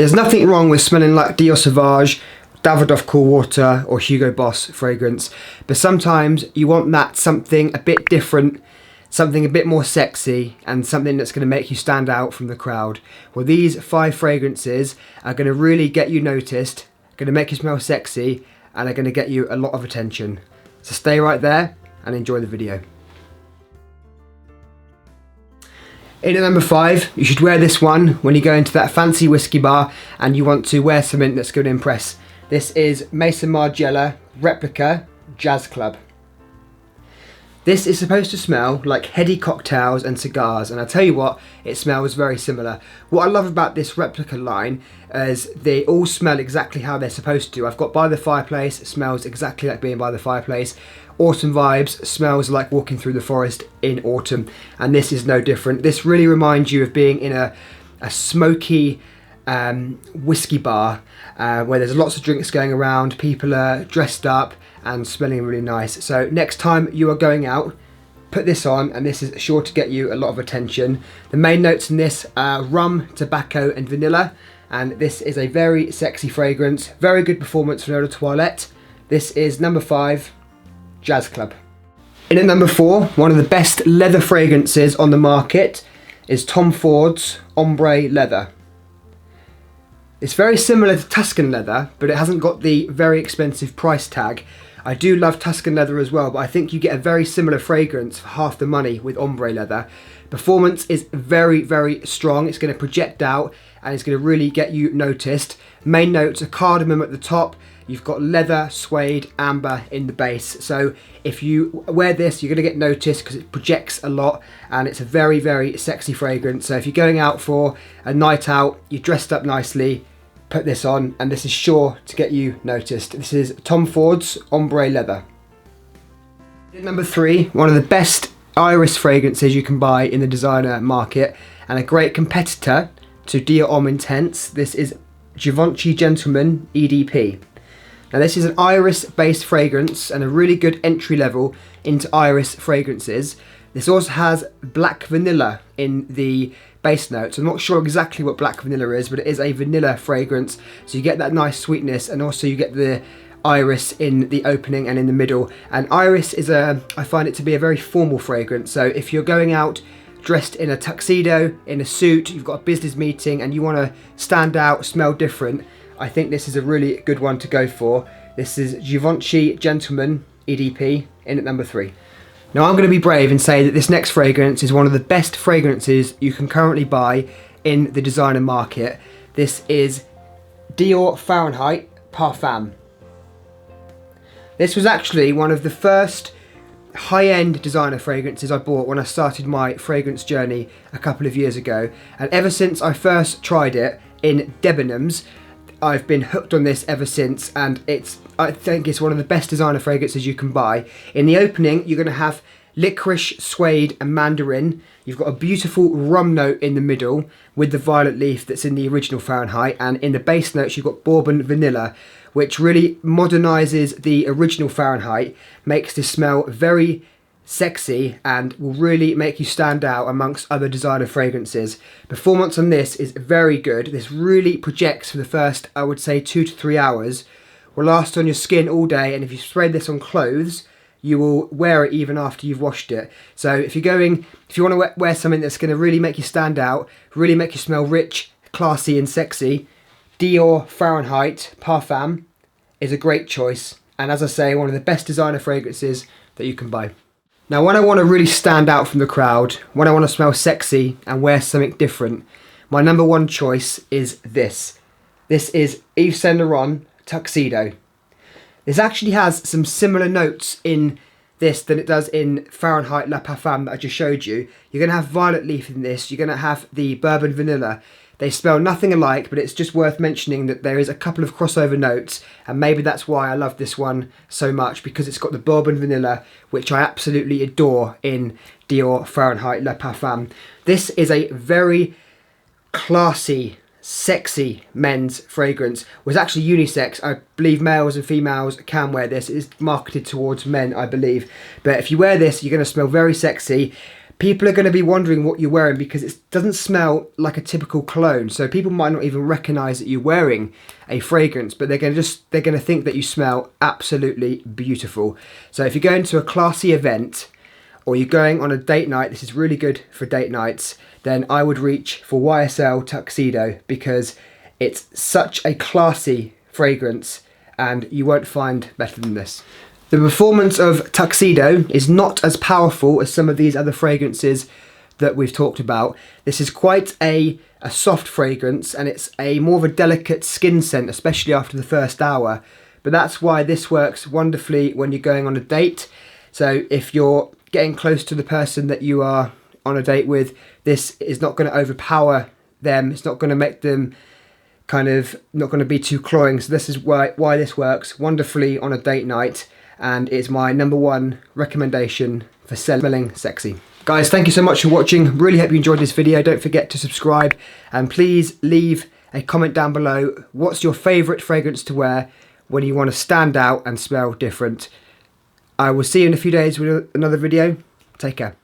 There's nothing wrong with smelling like Dior Sauvage, Davidoff Cool Water or Hugo Boss fragrance, but sometimes you want that something a bit different, something a bit more sexy, and something that's going to make you stand out from the crowd. Well, these 5 fragrances are going to really get you noticed, going to make you smell sexy, and are going to get you a lot of attention. So stay right there and enjoy the video. In at number 5, you should wear this one when you go into that fancy whiskey bar and you want to wear something that's going to impress. This is Maison Margiela Replica Jazz Club. This is supposed to smell like heady cocktails and cigars, and I tell you what, it smells very similar. What I love about this replica line is they all smell exactly how they're supposed to. I've got By the Fireplace, it smells exactly like being by the fireplace. Autumn Vibes smells like walking through the forest in autumn, and this is no different. This really reminds you of being in a smoky whiskey bar where there's lots of drinks going around, people are dressed up and smelling really nice. So next time you are going out, put this on, and this is sure to get you a lot of attention. The main notes in this are rum, tobacco and vanilla, and this is a very sexy fragrance. Very good performance from Eau de Toilette. This is number 5, Jazz Club. In at number 4, one of the best leather fragrances on the market is Tom Ford's Ombre Leather. It's very similar to Tuscan leather, but it hasn't got the very expensive price tag. I do love Tuscan leather as well, but I think you get a very similar fragrance for half the money with Ombre Leather. Performance is very, very strong. It's going to project out and it's going to really get you noticed. Main notes are cardamom at the top. You've got leather, suede, amber in the base. So if you wear this, you're going to get noticed because it projects a lot, and it's a very, very sexy fragrance. So if you're going out for a night out, you're dressed up nicely, put this on, and this is sure to get you noticed. This is Tom Ford's Ombre Leather. Number 3, one of the best iris fragrances you can buy in the designer market, and a great competitor to Dior Homme Intense. This is Givenchy Gentleman EDP. Now this is an iris based fragrance and a really good entry level into iris fragrances. This also has black vanilla in the base notes. I'm not sure exactly what black vanilla is, but it is a vanilla fragrance. So you get that nice sweetness, and also you get the iris in the opening and in the middle. And iris is I find it to be a very formal fragrance. So if you're going out dressed in a tuxedo, in a suit, you've got a business meeting and you want to stand out, smell different, I think this is a really good one to go for. This is Givenchy Gentleman EDP in at number 3. Now I'm going to be brave and say that this next fragrance is one of the best fragrances you can currently buy in the designer market. This is Dior Fahrenheit Parfum. This was actually one of the first high-end designer fragrances I bought when I started my fragrance journey a couple of years ago, and ever since I first tried it in Debenhams, I've been hooked on this ever since, and I think it's one of the best designer fragrances you can buy. In the opening, you're going to have licorice, suede and mandarin. You've got a beautiful rum note in the middle with the violet leaf that's in the original Fahrenheit, and in the base notes you've got bourbon vanilla, which really modernizes the original Fahrenheit, makes this smell very sexy and will really make you stand out amongst other designer fragrances. Performance on this is very good. This really projects for the first, I would say, 2 to 3 hours. Will last on your skin all day, and if you spray this on clothes, you will wear it even after you've washed it. So if you want to wear something that's going to really make you stand out, really make you smell rich, classy and sexy, Dior Fahrenheit Parfum is a great choice, and as I say, one of the best designer fragrances that you can buy. Now when I want to really stand out from the crowd, when I want to smell sexy and wear something different, my number 1 choice is this. This is Yves Saint Laurent Tuxedo. This actually has some similar notes in this than it does in Fahrenheit La Parfum that I just showed you. You're going to have violet leaf in this, you're going to have the bourbon vanilla. They smell nothing alike, but it's just worth mentioning that there is a couple of crossover notes, and maybe that's why I love this one so much, because it's got the bourbon vanilla, which I absolutely adore in Dior Fahrenheit La Parfum. This is a very classy, sexy men's fragrance. Was actually unisex. I believe males and females can wear this. It is marketed towards men, I believe. But if you wear this, you're going to smell very sexy. people are going to be wondering what you're wearing because it doesn't smell like a typical cologne. So people might not even recognize that you're wearing a fragrance, but they're going to think that you smell absolutely beautiful. So if you're going to a classy event or you're going on a date night, this is really good for date nights, then I would reach for YSL Tuxedo because it's such a classy fragrance and you won't find better than this. The performance of Tuxedo is not as powerful as some of these other fragrances that we've talked about. This is quite a soft fragrance and it's a more of a delicate skin scent, especially after the first hour. But that's why this works wonderfully when you're going on a date. So if you're getting close to the person that you are on a date with, this is not going to overpower them. It's not going to make them not going to be too cloying. So this is why this works wonderfully on a date night. And it's my #1 recommendation for smelling sexy. Guys, thank you so much for watching. Really hope you enjoyed this video. Don't forget to subscribe and please leave a comment down below. What's your favourite fragrance to wear when you want to stand out and smell different? I will see you in a few days with another video. Take care.